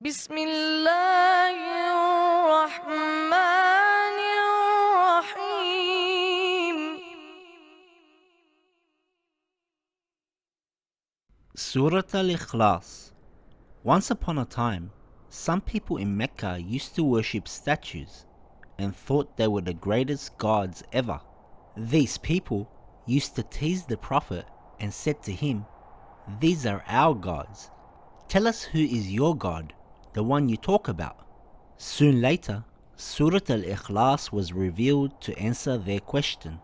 بسم الله الرحمن الرحيم. Surat al Ikhlas. Once upon a time, some people in Mecca used to worship statues and thought they were the greatest gods ever. These people used to tease the Prophet and said to him, "These are our gods. Tell us who is your God, the one you talk about." Soon later, Surat al Ikhlas was revealed to answer their question.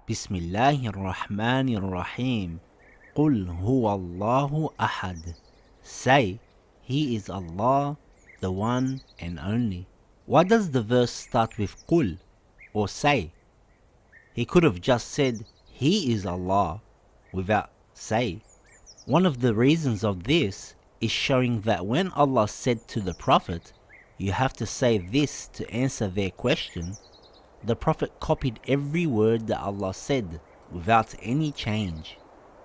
Bismillahir Rahmanir Rahim. قُلْ هُوَ اللَّهُ أَحَدٌ. Say, He is Allah, the one and only. Why does the verse start with قُل, or say? He could have just said, He is Allah, without say. One of the reasons of this is showing that when Allah said to the Prophet, you have to say this to answer their question, the Prophet copied every word that Allah said without any change.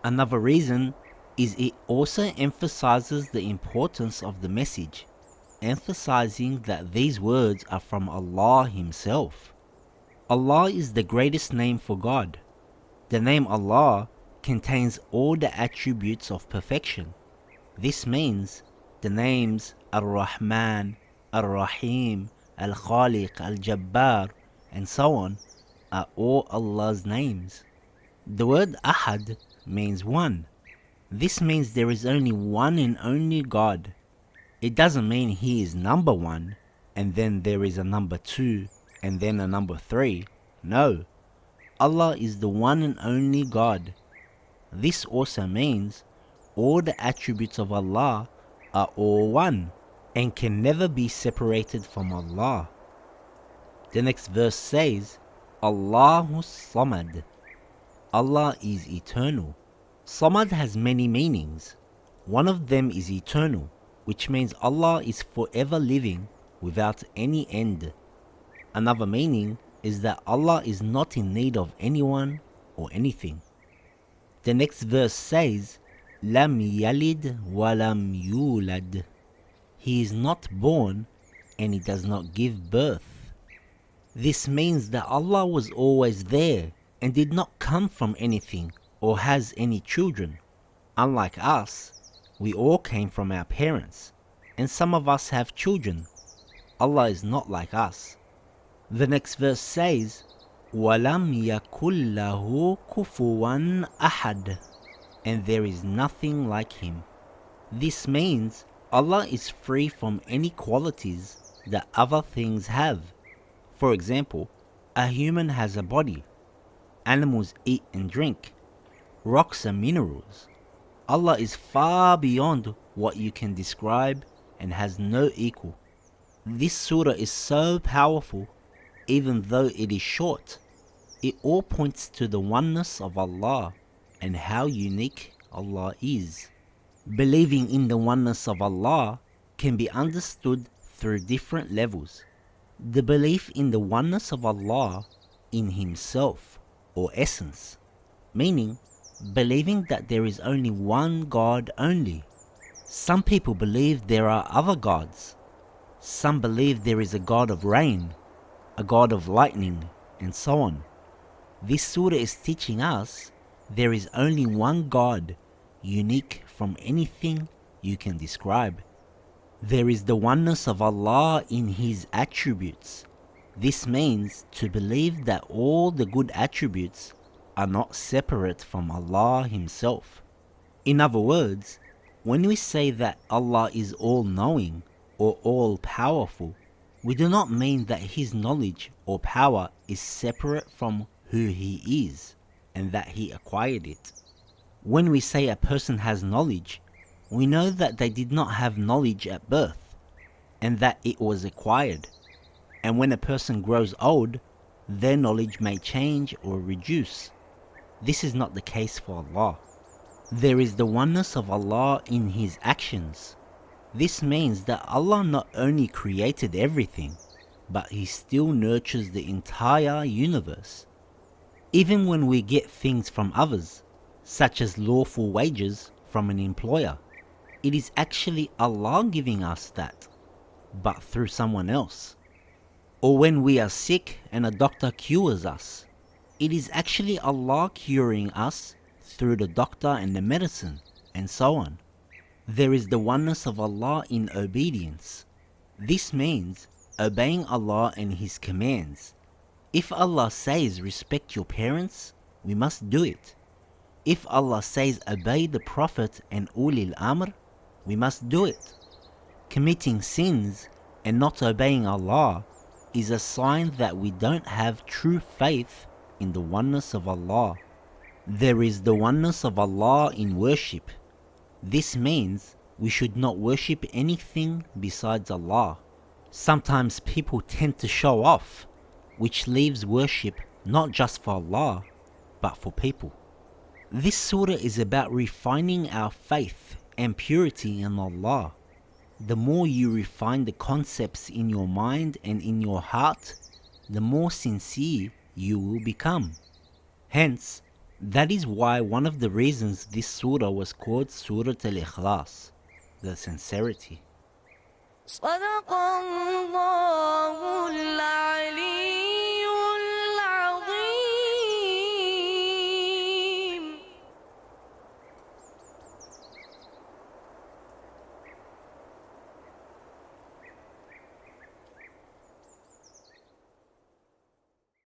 Another reason is it also emphasizes the importance of the message, emphasizing that these words are from Allah Himself. Allah is the greatest name for God. The name Allah contains all the attributes of perfection. This means the names Ar-Rahman, Ar-Rahim, Al-Khaliq, Al-Jabbar, and so on are all Allah's names. The word Ahad means one. This means there is only one and only God. It doesn't mean He is number one, and then there is a number two, and then a number three. No, Allah is the one and only God. This also means all the attributes of Allah are all one, and can never be separated from Allah. The next verse says, Allahu Samad. Allah is eternal. Samad has many meanings. One of them is eternal, which means Allah is forever living without any end. Another meaning is that Allah is not in need of anyone or anything. The next verse says, Lam yalid wa lam yulad. He is not born and He does not give birth. This means that Allah was always there and did not come from anything or has any children. Unlike us, we all came from our parents, and some of us have children. Allah is not like us. The next verse says, وَلَمْ يَكُنْ لَهُ كُفُوًا أَحَدٌ. And there is nothing like Him. This means Allah is free from any qualities that other things have. For example, a human has a body. Animals eat and drink. Rocks are minerals. Allah is far beyond what you can describe and has no equal. This surah is so powerful, even though it is short. It all points to the oneness of Allah and how unique Allah is. Believing in the oneness of Allah can be understood through different levels. The belief in the oneness of Allah in Himself, or essence, meaning believing that there is only one God only. Some people believe there are other gods. Some believe there is a God of rain, a God of lightning, and so on. This surah is teaching us there is only one God, unique from anything you can describe. There is the oneness of Allah in His attributes. This means to believe that all the good attributes are not separate from Allah Himself. In other words, when we say that Allah is all-knowing or all-powerful, we do not mean that His knowledge or power is separate from who He is and that He acquired it. When we say a person has knowledge, we know that they did not have knowledge at birth and that it was acquired. And when a person grows old, their knowledge may change or reduce. This is not the case for Allah. There is the oneness of Allah in His actions. This means that Allah not only created everything, but He still nurtures the entire universe. Even when we get things from others, such as lawful wages from an employer, it is actually Allah giving us that, but through someone else. Or when we are sick and a doctor cures us, it is actually Allah curing us through the doctor and the medicine, and so on. There is the oneness of Allah in obedience. This means obeying Allah and His commands. If Allah says respect your parents, we must do it. If Allah says obey the Prophet and Ulil Amr, we must do it. Committing sins and not obeying Allah is a sign that we don't have true faith in the oneness of Allah. There is the oneness of Allah in worship. This means we should not worship anything besides Allah. Sometimes people tend to show off, which leaves worship not just for Allah, but for people. This surah is about refining our faith and purity in Allah. The more you refine the concepts in your mind and in your heart, the more sincere you will become. Hence, that is why one of the reasons this surah was called Surat al Ikhlas, the sincerity. صدق الله